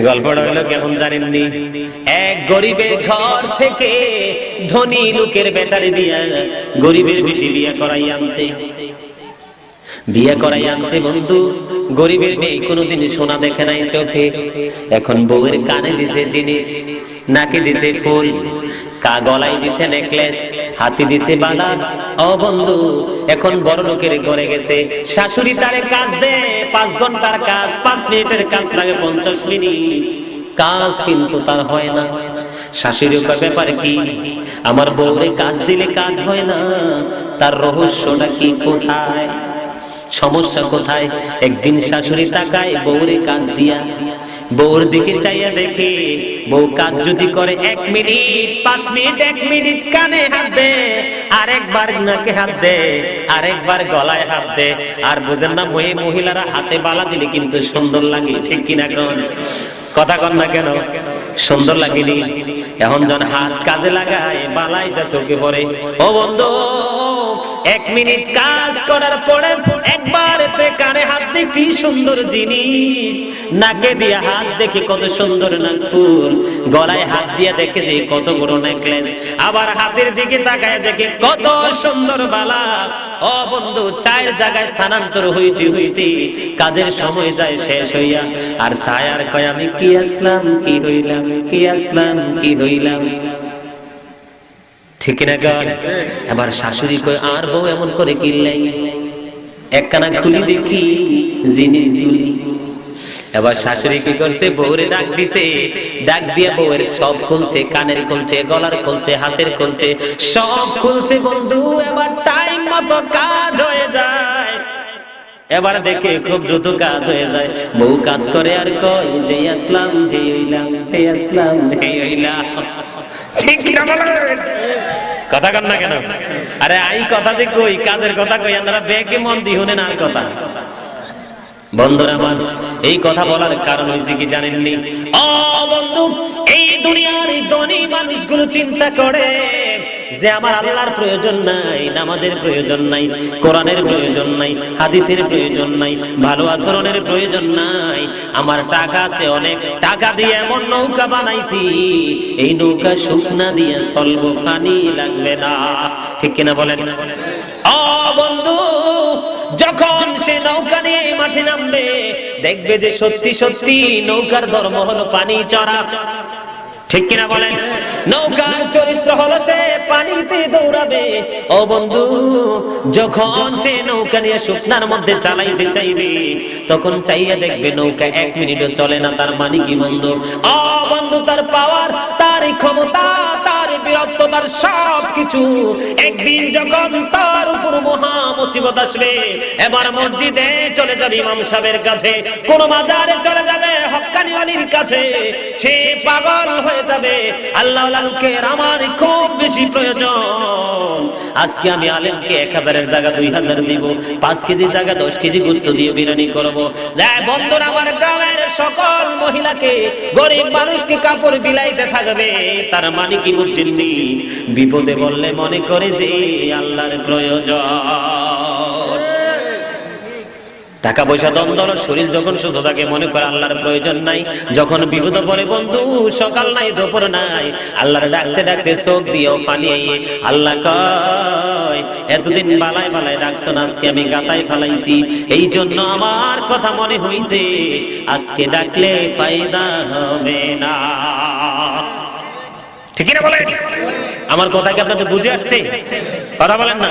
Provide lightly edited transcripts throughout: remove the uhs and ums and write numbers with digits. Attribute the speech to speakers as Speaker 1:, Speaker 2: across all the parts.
Speaker 1: গল্পটা হলো কেমন জানেননি? এক গরিবের ঘর থেকে ধনী লোকের বেটারে দিয়া গরিবের বেটি বিয়ে করাই আনছে বন্ধু। গরিবের মেয়ে কোনোদিন সোনা দেখে নাই চোখে, এখন বউয়ের কানে দিছে জিনিস, নাকে দিছে ফুল, গলায় দিছে নেকলেস, হাতে দিছে বালা। ও বন্ধু, এখন বড় লোকের ঘরে গেছে, শাশুড়ি তারে কাজ দেয় 5 ঘন্টার কাজ, 5 মিনিটের কাজ লাগে 50 মিনিট, কাজ কিন্তু তার হয় না। শাশুড়ির ব্যাপার কি? আমার বউরে কাজ দিলে কাজ হয় না, তার রহস্যটা কি? কোথায় সমস্যা কোথায়? একদিন শাশুড়ি তাকায় বউরে কাজ দিয়া, বউর দিকে চাইয়া দেখে বউ কাজ যদি করে 1 মিনিট, 5 মিনিট, 1 মিনিট কানে হাত দে, আরেকবার নাকে হাত দে, আরেকবার গলায় হাত দে। আর বুঝেন না, মহিলারা হাতে বালা দিলে কিন্তু সুন্দর লাগে, ঠিক কিনা? কথা কন না কেন? সুন্দর লাগেনি? এখন যখন হাত কাজে লাগায় বালাই যা চোখে পড়ে। ও বন্ধু, 1 মিনিট কাজ করার পরে একবার কানে হাত দিয়ে কি সুন্দর জিনিস, নাকে দিয়ে হাত দেখে কত সুন্দর নাকফুল, গলায় হাত দিয়ে দেখে যে কত বড় নেকলেস, আবার হাতের দিকে তাকায় দেখে কত সুন্দর বালা। ও বন্ধু, 4 জায়গায় স্থানান্তর হইতে হইতে কাজের সময় যায় শেষ হইয়া, আর ছায়ার কয় আমি কি আসলাম কি হইলাম, কি আসলাম কি হইলাম, ঠিক না? এবার শাশুড়ি কয় আর বউ এমন করে কিনলাই, একখানা খুলি দেখি জিনিসগুলি। এবার শাশুড়ি কি করছে? বউরে ডাক দিছে, ডাক দিয়ে বউয়ের সব খুলছে, কানের খুলছে, গলার খুলছে, হাতের খুলছে, সব খুলছে বন্ধু। এবার টাইম মতো কাজ হয়ে যায়, এবার দেখে খুব দ্রুত কাজ হয়ে যায়। বউ কাজ করে আর কয় যে আসলাম হে হইলাম, যে আসলাম হে হইলাম, ঠিক কি না বলেন? কথা কন না কেন? আরে আই কথা যে কই, কাজের কথা কই, আপনারা বেগে মন দিহুনে না কথা। বন্ধুরা আমার, এই কথা বলার কারণ হইছে কি জানেননি? ও বন্ধু, এই দুনিয়ার এই ধনী মানুষগুলো চিন্তা করে যে আমার আল্লাহর প্রয়োজন নাই, নামাজের প্রয়োজন নাই, কোরআনের প্রয়োজন নাই, হাদিসের প্রয়োজন নাই, ভালো আচরণের প্রয়োজন নাই, আমার টাকা আছে অনেক, টাকা দিয়ে এমন নৌকা বানাইছি, এই নৌকা শুকনা দিয়ে চলবো, পানি লাগবে না, ঠিক কিনা বলেন? ও বন্ধু, যখন সে নৌকা নিয়ে মাঠে নামবে দেখবে যে সত্যি সত্যি নৌকার ধর্ম হলো পানি চড়া, ঠিক কিনা বলেন? নৌকার চরিত্র হলো সে পানিতে দৌড়াবে। ও বন্ধু, যখন সে নৌকা নিয়ে শুকনার মধ্যে চালাইতে চাইবে তখন চাইয়া দেখবে নৌকা 1 মিনিটও চলে না। তার মানে কি বন্ধু? ও বন্ধু, তার পাওয়ার, তার ক্ষমতা, তার বীরত্ব, তার সবকিছু একদিন যখন তার উপর মহা মুসিবত আসবে, এবার মসজিদে চলে যাবে ইমাম সাহেবের কাছে, কোন মাজারে চলে যাবে হক্কানি ওলির কাছে, সে পাগল হয়ে যাবে। আল্লাহ লোকের আমার খুব বেশি প্রয়োজন, আজকে আমি আলেমকে 1000-এর জায়গা 2000 দিব, 5 কেজি জায়গা 10 কেজি গোশত দিয়ে বিরিয়ানি করব। বন্ধুরা আমার, গ্রামের সকল মহিলাকে, গরিব মানুষকে কাপড় বিলাইতে থাকবে, তার মানে কি বুঝছেননি? বিপদে বললে মনে করে যে আল্লাহর প্রয়োজন। টাকা পয়সা দ্বন্দ্ব, শরীর যখন সুস্থ থাকে মনে করে আল্লাহর প্রয়োজন নাই, যখন বিপদে পড়ে বন্ধু সকাল নাই দুপুর নাই, আল্লাহর ডাকতে ডাকতে চোখ দিয়েও পানি আইয়ে আল্লাহ কয় এতদিন বালায় বালায় ডাকছো না, আজকে আমি গাতায় ফেলাইছি, এই জন্য আমার কথা মনে হইছে আজকে ডাকলে ফায়দা হবে না, ঠিক না বলেন? আমার কথা কি আপনাদের বুঝে আসছে? কথা বলেন না?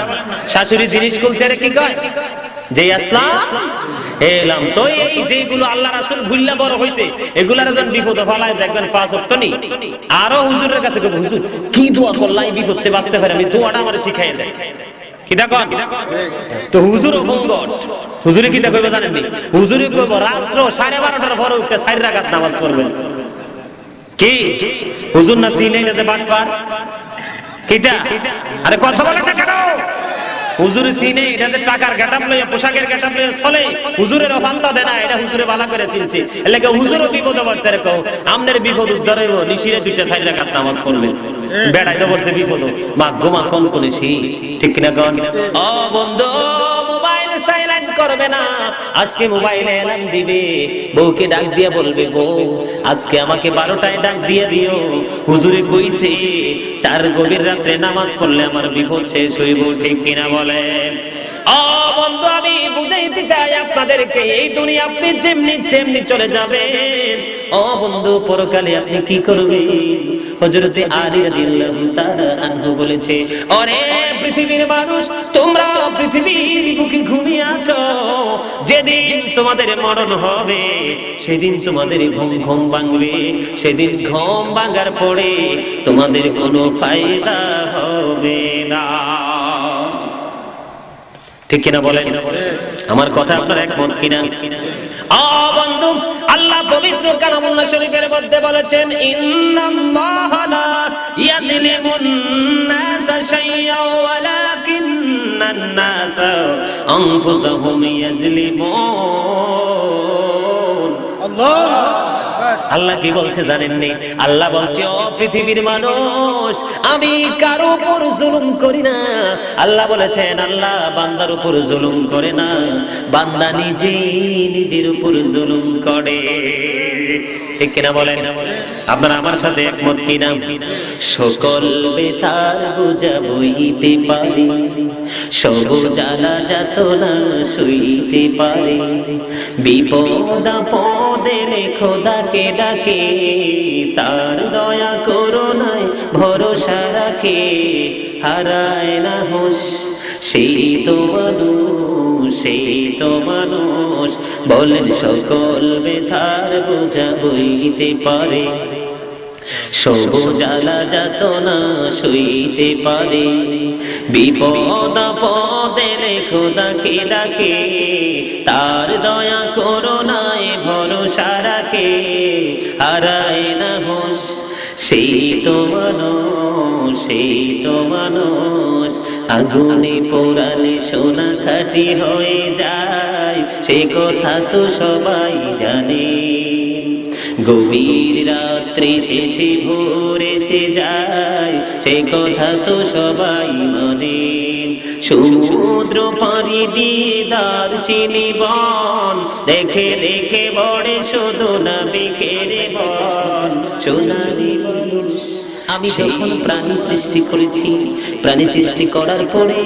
Speaker 1: শাশুড়ি জিনিস খুলছে রে, কি কয় যে আসলাম এলাম। তো এই যেগুলো আল্লাহ রাসূল ভুল্লা বড় হইছে, এগুলার যখন বিপদে ফলায় দেখবেন 5 ওয়াক্ত নি, আরো হুজুরের কাছে কইব হুজুর কি দোয়া করলাই বিপদে বাঁচতে পারে, আমি দোয়াটা আমারে শিখাই দেন, কি দেখো? তো হুজুরও ফোনগট, হুজুরে কি দেখো জানেন নি? হুজুরে কইব রাত্র 12:30টার পরে উঠতে 4 রাকাত নামাজ পড়বেন। কি হুজুর না চিনে না যে বাটপার? কিটা? আরে কথা বলেন না কেন? হুজুর চিনে, এটা যে টাকার গেটআপ লইয়া, পোশাকের গেটআপ লইয়া চলে, হুজুরের অফান্তা দেয় না, এটা হুজুরে ভালো করে চিনছে। এলাকা হুজুরও বিপদে পড়ছে রে, কও আমনের বিপদ উদ্ধার হইব, নিশিরে 2টা 4 রাকাত নামাজ পড়বে, বেড়াই তো পড়ছে বিপদ, মা গোমা কোন কোন সেই, ঠিক কিনা? ও বন্ধু, মোবাইল সাইলেন্ট করবে না, আজকে মোবাইলে এলান দিবে, বউকে ডাক দিয়া বলবে, বউ আজকে আমাকে 12টায় ডাক দিয়ে দিও, হুজুরে কইছে 4 গভীর রাত্রে নামাজ পড়লে আমার বিপদ শেষ হইব। ঠিক কিনা বলেন? ও বন্ধু, আমি বুঝাইতে চাই আপনাদেরকে, এই দুনিয়া আপনি যেমনি চলে যাবেন, ও বন্ধু পরকালে আপনি কি করবেন? হযরতে আলী রাদিয়াল্লাহু তাআলা আনহু বলেছে, ওরে পৃথিবীর মানুষ, তোমরা পৃথিবীর বুকে ঘুমিয়ে আছো, যেদিন তোমাদের মরণ হবে সেদিন তোমাদের ঘুম ভাঙবে, সেদিন ঘুম ভাঙার পরে তোমাদের কোনো ফায়দা হবে না। ঠিক কিনা বলেন? আমার কথা আপনার একমত কিনা? বন্ধু, আল্লাহ পবিত্র কালামুল্লাহ শরীফের মধ্যে বলেছেন, ইন্নাল্লাহা লা ইয়াযলিমুন নাসা শাইয়্যান ওয়ালাকিন্নান নাসা আনফুসাহুম ইয়াযলিমুন। আল্লাহ কি বলছে জানেননি? আল্লাহ বলছে, ও পৃথিবীর মানুষ, আমি কারো উপর জুলুম করি না। আল্লাহ বলেছেন, আল্লাহ বান্দার উপর জুলুম করে না, বান্দা নিজের উপর জুলুম করে। ঠিক কিনা বলেন? আপনারা আমার সাথে একমত কিনা? সকল বেতার বোঝা বইতে পারে, সব জ্বালা যাতনা সইতে পারে, বিপদ আপদে খোদাকে ডাকে, তার দয়া করুণায় ভরসা রাখে, হারায় না হুঁশ সেই তো মানুষ, বলেন সকল বেতার বোঝা বইতে পারে, সব জ্বালা যাতনা সইতে পারে, বিপদ আপদে খোদাকে ডাকে, তার দয়া করুণায় ভরসা রাখে, হারায় না হুঁশ সেই তো মানুষ, আগুনে পোড়ালে সোনা খাঁটি হয়ে যায়, সে কথা তো সবাই জানে, গভীর রাত্রি শেষে ভোর এসে যায়, সে কথা তো সবাই মানে, সমুদ্র পাড়ি দিয়ে দারচিনি বন, দেখে দেখে বড়ে শুধু নবীর বন, সোনালি মানুষ। আমি যখন প্রাণী সৃষ্টি করেছি, প্রাণী সৃষ্টি করার পরে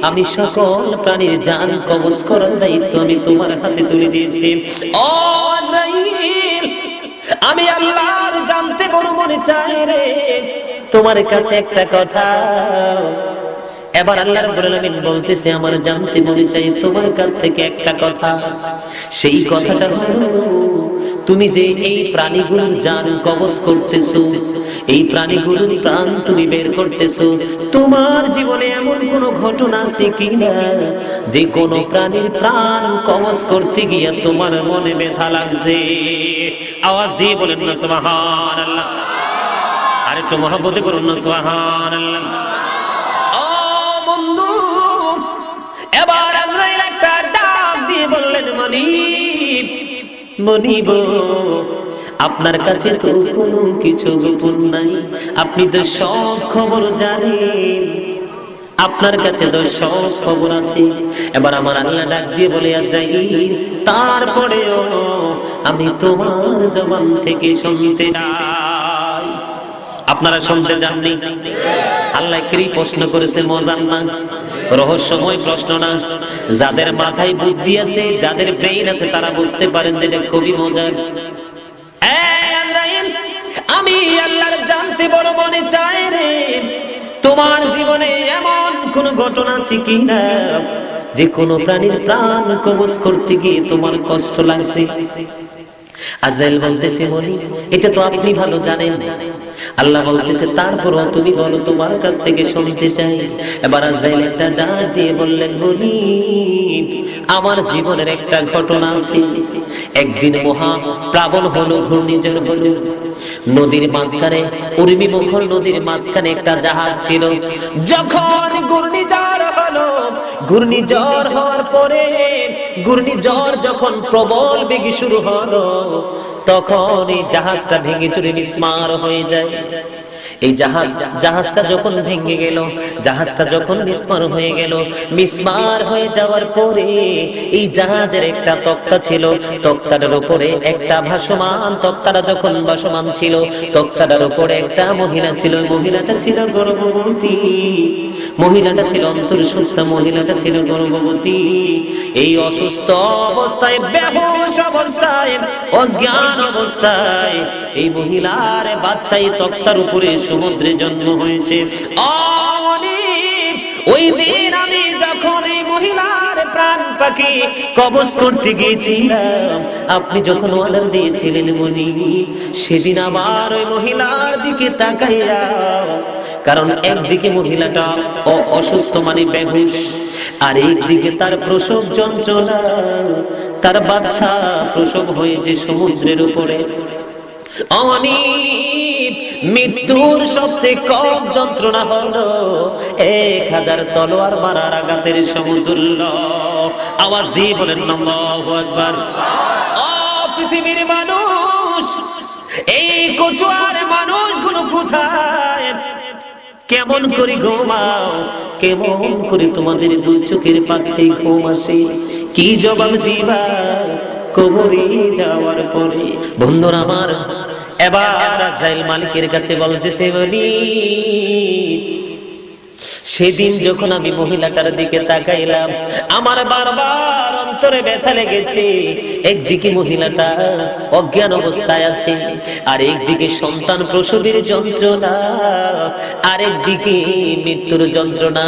Speaker 1: আমি সকল প্রাণীর জান কবজ করার দায়িত্ব আমি তোমার হাতে তুলে দিয়েছি। ও আজরাইল, আমি আল্লাহর জানতে বড় মনে চাই রে, তোমার কাছে একটা কথা। এবার আল্লাহ রাব্বুল আলামিন বলতেছে, আমার জানতে মনে চাই তোমার কাছ থেকে একটা কথা। সেই কথাটা হলো, তুমি যে এই প্রাণীগুলোর জান কবজ করতেছো, এই প্রাণীগুলোর প্রাণ তুমি বের করতেছো, তোমার জীবনে এমন কোন ঘটনা আছে কিনা যে কোন প্রাণীর প্রাণ কবজ করতে গিয়ে তোমার মনে ব্যথা লাগছে? আওয়াজ দিয়ে বলেন না সুবহানাল্লাহ। আরেকটু মহব্বতে বলুন না সুবহানাল্লাহ। এবার আজরাইল একটা ডাক দিয়ে বললেন, মনিব, আপনার কাছে তো কোনো কিছু গোপন নাই, আপনি তো সব খবর জানেন, আপনার কাছে তো সব খবর আছে। এবার আমার আল্লাহ ডাক দিয়ে বলে, আজরাইল, তারপরেও আমি তোমার জবান থেকে শুনতে চাই। আপনারা শুনতে চাননি? আল্লাহ কি প্রশ্ন করেছে, মজার না? রহস্যময় প্রশ্ন না? যাদের মাথায় বুদ্ধি আছে, যাদের ব্রেইন আছে, তারা বুঝতে পারেন যে এটা খুবই মজার। আজরাইল, আমি আল্লাহর জানতে বড় মনে চাই রে, তোমার জীবনে এমন কোন ঘটনা আছে কিনা যে কোন প্রাণীর প্রাণ কবজ করতে গিয়ে তোমার কষ্ট লাগছে? আজরাইল বলতেছে, মনি, এটা তো আপনি ভালো জানেন। আল্লাহ বলতেছে, তারপরও তুমি বলো, তোমার কাছ থেকে শুনতে চাই। এবার আজরাইল একটা ডাক দিয়ে বললেন, মনি, আমার জীবনের একটা ঘটনা আছে। একদিন মহা প্লাবন হলো, ঘূর্ণিঝড় হলো, নদীর মাঝখানে, উর্মিমুখর নদীর মাঝখানে একটা জাহাজ ছিল। যখন ঘূর্ণিঝড় হলো, ঘূর্ণিঝড় হওয়ার পরে, ঘূর্ণিঝড় যখন প্রবল বেগে শুরু হলো, তখন এই জাহাজটা ভেঙে চুরে মিসমার হয়ে যায়। এই জাহাজটা যখন ভেঙে গেল, জাহাজটা যখন মিসমার হয়ে গেল, মিসমার হয়ে যাওয়ার পরে এই জাহাজের একটা তক্তা ছিল, তক্তাটার উপরে একটা ভাসমান, তক্তাটা যখন ভাসমান ছিল, তক্তাটার উপরে একটা মহিলা ছিল, মহিলাটা ছিল গর্ভবতী, মহিলাটা ছিল অন্তঃসত্ত্বা, মহিলাটা ছিল গর্ভবতী। এই অসুস্থ অবস্থায়, বেহুশ অবস্থায়, অজ্ঞান অবস্থায় এই মহিলার বাচ্চা এই তক্তার উপরে সমুদ্রে জন্ম হয়েছে। ওই দিন আমি যখন এই মহিলার প্রাণ পাখি কবজ করতে গিয়েছিলাম, আপনি যখন অর্ডার দিয়েছিলেন মনি, সেদিন আমার ওই মহিলার দিকে তাকাইয়া, কারণ একদিকে মহিলাটা অসুস্থ মানে বেহুশ, আর একদিকে তার প্রসব যন্ত্রণা, তার বাচ্চা প্রসব হয়েছে সমুদ্রের উপরে। মৃত্যুর সবচেয়ে কম যন্ত্রণা হলো 1000 তলোয়ার মারার আঘাতের সমতুল্য। আওয়াজ দিয়ে বলেন আল্লাহু আকবার। ও পৃথিবীর মানুষ, এই কচুয়ার মানুষগুলো কোথায়? কেমন করে ঘুমাও, কেমন করে তোমাদের দুই চোখের পাখি ঘুম আসে? কি জবাব দিবা কবরে যাওয়ার পরে? বন্ধুরা আমার, এবার আজরাইল মালিকের কাছে বলতেছে, বলি সেদিন যখন আমি মহিলাটার দিকে তাকাইলাম, আমার বারবার অন্তরে ব্যথা লেগেছে। একদিকে মহিলাটা অজ্ঞান অবস্থায় আছে, আর একদিকে সন্তান প্রসবের যন্ত্রণা, আরেকদিকে মৃত্যুর যন্ত্রণা।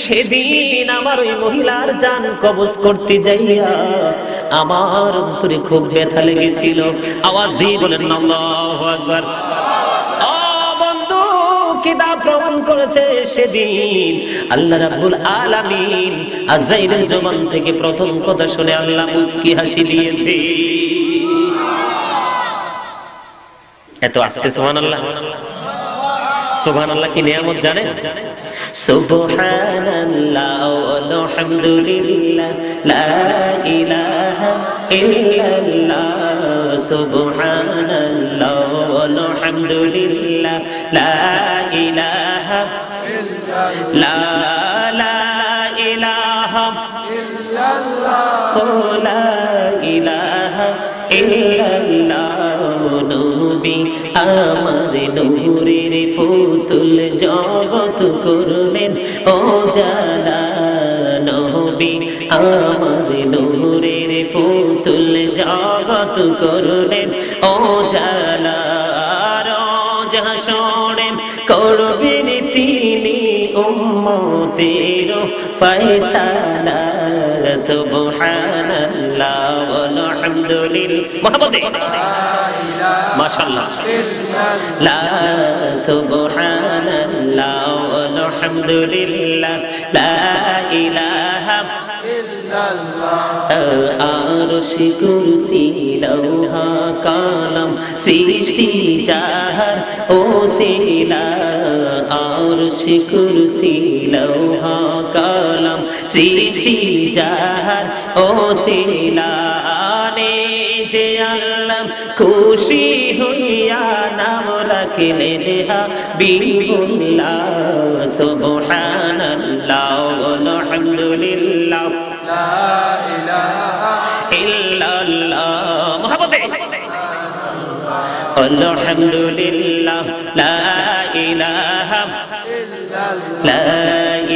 Speaker 1: সেদিন আমার ওই মহিলার জান কবজ করতে যাইয়া আমার অন্তরে খুব ব্যথা লেগেছিল। আওয়াজ দিয়ে বলেন আল্লাহু আকবার। কিতাব প্রমাণ করেছে সেদিন আল্লাহ রাব্বুল আলামিন আজরাইলের জবান থেকে প্রথম কথা শুনে আল্লাহ মুস্কি হাসি দিয়েছে। এত আস্তে সুবহানাল্লাহ। সুবহানাল্লাহ কি নিয়ামত জানেন? সুবহানাল্লাহ আলহামদুলিল্লাহ লা ইলাহা ইল্লাল্লাহ, সুবহানাল্লাহ আলহামদুলিল্লাহ লা ইলাহা ইল্লাল্লাহ, লা ইলাহা ইল্লাল্লাহ, লা ইলাহা ইল্লাল্লাহ। নবী আমার নূরের ফুতুল জগৎ করলেন ও জালা, নবী আমার নূরের ফুতুল জগৎ করলেন ও জালা। রোজ হাসরে করবেন তিনি উম্মতের ফয়সালা, সুবহানাল্লাহ আলহামদুলিল্লাহ। মুহাম্মদে মাশাআল্লাহ, লা সুবহানাল্লাহ আলহামদুলিল্লাহ লা ইলাহা আরশ কুরসি লৌহা কালাম সৃষ্টি যাহার ও সিলা, আরশ কুরসি লৌহা কালাম সৃষ্টি যাহার ও সিলা। যে আল্লাহ খুশি হইয়া নাম রাখিলেন হাবিবুল্লাহ, সুবহানাল্লাহ আলহামদুলিল্লাহ লা ইলাহা ইল্লাল্লাহ। মুহাম্মদে আলহামদুলিল্লাহ লা ইলাহা ইল্লাল্লাহ, লা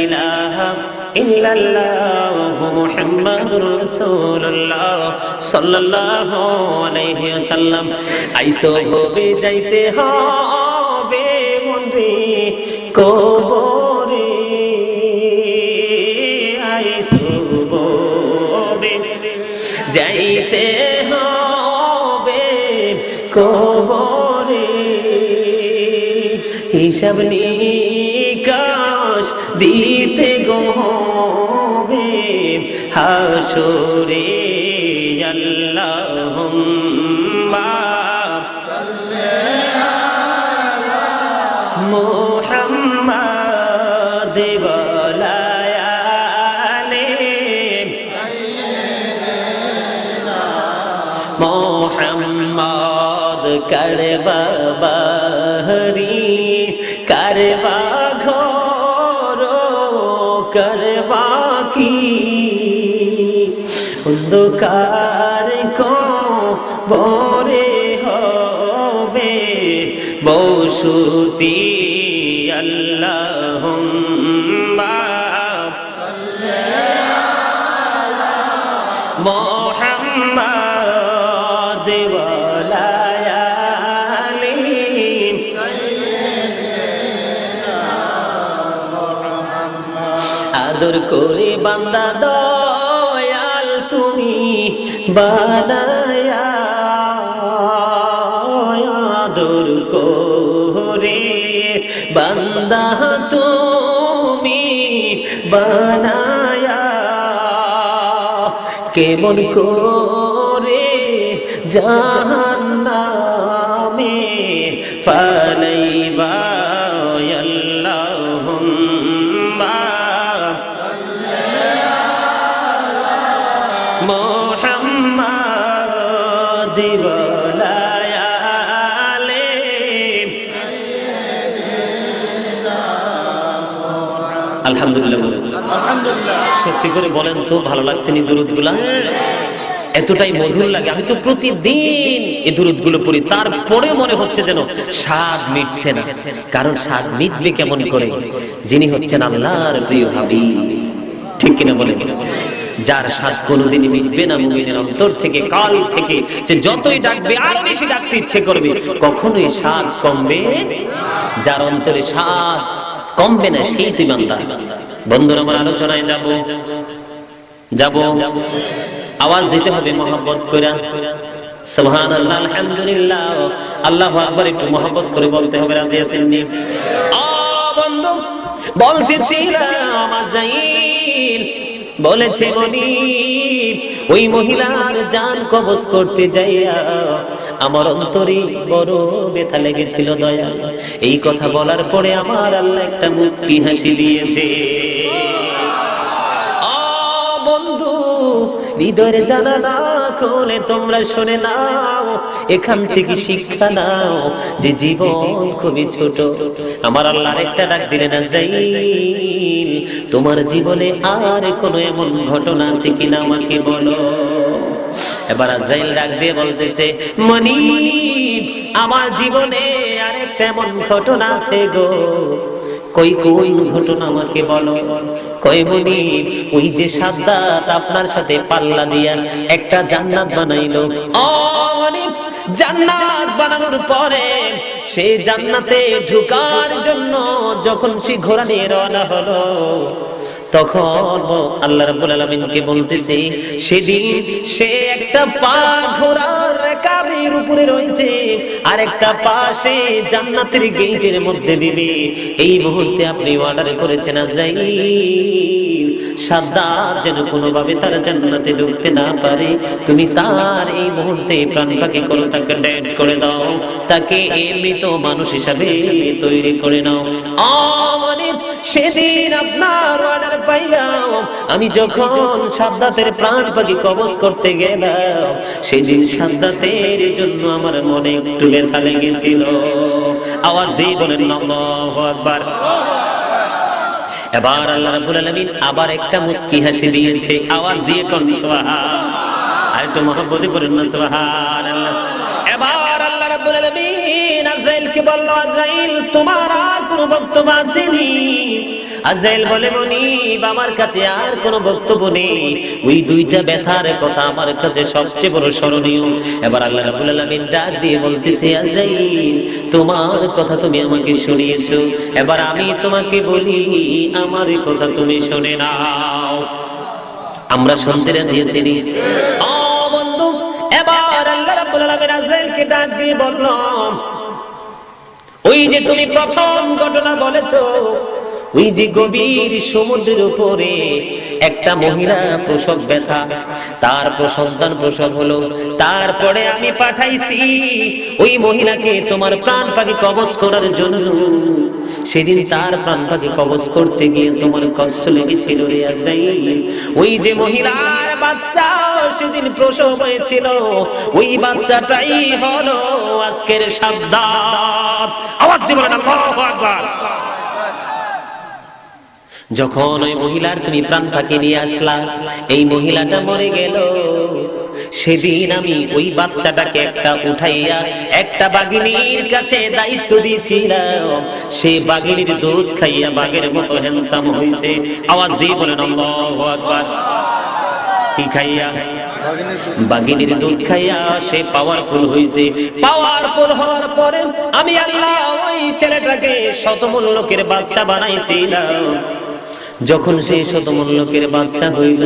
Speaker 1: ইলাহা ইল্লাল্লাহ মুহাম্মাদুর রাসূলুল্লাহ সাল্লাল্লাহু আলাইহি ওয়াসাল্লাম। আইসো হবে যাইতে হবে মনে কবরে, আইসো হবে যাইতে হবে কবরে, হিসাব নিকাশ দিতে গোবে হাসরে। আল্লাহুম্মা সাল্লি আলা মুহাম্মাদ ওয়া আলি সাইয়্যিদিনা মুহাম্মাদ কারবা বাড়ি কারবা ঘর কারবা কি অন্ধকার কবরে হবে বসতি আল্লাহুম্মা মুহাম্মাদ ওয়ালা আলি আদর করে বান্দা দয়াল তুমি বানায়া আদর করে বান্দা তুমি বানায়া কেমন করে জাহান্নামে ফালাইবা আল্লাহুম্মা মুহাম্মাদ ওয়ালা আলি আলহামদুলিল্লাহ আলহামদুলিল্লাহ। সত্যি করে বলেন তো ভালো লাগছে নি দুরূদগুলা? এতটাই মধুর লাগে। আমি তো প্রতিদিন এই দুরূদগুলো পড়ি, তারপরে মনে হচ্ছে যেন স্বাদ মিটছে না। কারণ স্বাদ মিটবে কেমন করে? যিনি হচ্ছেন আল্লাহর প্রিয় হাবিব, ঠিক কিনা বলেন? যার স্বাদ কোনোদিনই মিটবে না মুমিনের অন্তর থেকে, কাল থেকে যে যতই ডাকবে আরো বেশি ডাকতে ইচ্ছে করবে, কখনোই স্বাদ কমবে। যার অন্তরে স্বাদ কমবে না সেই তুই বান্দা। বন্ধুরা, আমার আলোচনায় যাব আওয়াজ দিতে হবে মহব্বত করে, সুবহানাল্লাহ, আলহামদুলিল্লাহ, আল্লাহু আকবার। একটু মহব্বত করে বলতে হবে। রাজি আছেন নি? বন্ধু, বলতেছিলাম আজরাইল বলেছে বলি ওই মহিলার জান কবজ করতে যাইয়া আমার অন্তরে বড় ব্যথা লেগেছিল দয়াল। এই কথা বলার পরে আমার আল্লাহ একটা মুস্কি হাসি দিয়েছে। বন্ধু, হৃদয়ের জানালা খুলে তোমরা শুনে নাও, এখান থেকে শিক্ষা নাও যে জীবন খুবই ছোট। আমার আল্লাহ একটা ডাক দিলেন, আজরাইল তোমার জীবনে আর কোনো এমন ঘটনা আছে কিনা আমাকে বলো। এবার আজরাইল ডাক দিয়ে বলতেছে, মনিব আমার জীবনে আরেকটা এমন ঘটনা আছে গো। কই ঘটনা আমাকে বলো। কই মনিব, ওই যে সাদ্দাত আপনার সাথে পাল্লা দিয়া একটা জান্নাত বানাইলো। মনিব, জান্নাত বানানোর পরে সেই জান্নাতে ঢোকার জন্য যখন সে ঘোড়া নিয়ে রওনা হলো, তখন আল্লাহ রাব্বুল আলামিনকে বলতেছে, সেদিন সে একটা পা ঘোড়ার কাবের উপরে রয়েছে আর একটা পা সে জান্নাতের গেটের মধ্যে দিবে। এই মুহূর্তে আপনি অর্ডার করেছেন আজরাইল, সাদ্দাত যেন কোনোভাবে তার জান্নাতে ঢুকতে না পারে। তুমি তার এই মুহূর্তে প্রাণ পাখি করো, তাকে ডেড করে দাও, তাকে মৃত মানুষ হিসাবে তৈরি করে নাও। সেদিন আপনার অর্ডার পাইলাম, আমি যখন সাদ্দাতের প্রাণ পাখি কবজ করতে গেলাম, সেদিন সাদ্দাতের জন্য আমার মনে একটু ব্যথা লেগেছিল। আওয়াজ দিয়ে বলেন আল্লাহু আকবার। এবার আল্লাহ রাব্বুল আলামিন আবার একটা মুস্কি হাসি দিয়েছে। আওয়াজ দিয়ে কোন সুবহান, আর একটু মহব্বতে বলেন না সুবহানাল্লাহ। এবার আল্লাহ রাব্বুল আলামিন আজরাইলকে বলল, আজরাইল তোমার আর কোনো বক্তব্য আসেনি? আজরাইল বলে, মনিব আমার কাছে আর কোনো বক্তব্য নেই, ওই দুইটা ব্যথার কথা আমার কাছে সবচেয়ে বড় স্মরণীয়। এবার আল্লাহ রাব্বুল আলামিন ডাক দিয়ে বলতেছে, আজরাইল তোমার কথা তুমি আমাকে শুনিয়েছো, এবার আমি তোমাকে বলি আমার কথা তুমি শুনে নাও। আমরা শুনতে রাজি আছি নি? বন্ধু, এবার আল্লাহ রাব্বুল আলামিন আজরাইলকে ডাক দিয়ে বলল, ওই যে তুমি প্রথম ঘটনা বলেছো, ওই যে গভীর সমুদ্রের উপরে একটা মহিলা প্রসব ব্যথা, তারপর সন্তান প্রসব হলো, তারপরে আমি পাঠাইছি ওই মহিলাকে তোমার প্রাণ পাখি কবজ করার জন্য। সেদিন তার প্রাণ পাখি কবজ করতে গিয়ে তোমার কষ্ট লেগেছিল রে আজরাইল। ওই যে মহিলার বাচ্চা সেদিন প্রসব হয়েছিল, ওই বাচ্চাটাই হলো আজকের সাদ্দাত। আওয়াজ দিয়ে বলেন আল্লাহু আকবার। যখন ওই মহিলার তুমি প্রাণ পাখি নিয়ে আসলা, এই মহিলাটা মরে গেল, সেদিন আমি ওই বাচ্চাটাকে একটা উঠাইয়া একটা বাঘিনীর কাছে দায়িত্ব দিয়েছিলাম। সে বাঘিনীর দুধ খাইয়া বাঘের মতো হ্যান্ডসাম হইছে। আওয়াজ দিয়ে বলেন আল্লাহু আকবার। কি খাইয়া? বাঘিনীর দুধ খাইয়া সে পাওয়ারফুল হইছে। পাওয়ারফুল হওয়ার পরে আমি আল্লাহ ওই ছেলেটাকে শতমূল্যকের বাদশা বানাইছিলাম। যখন সে শতমূল্যকের বাদশা হইল,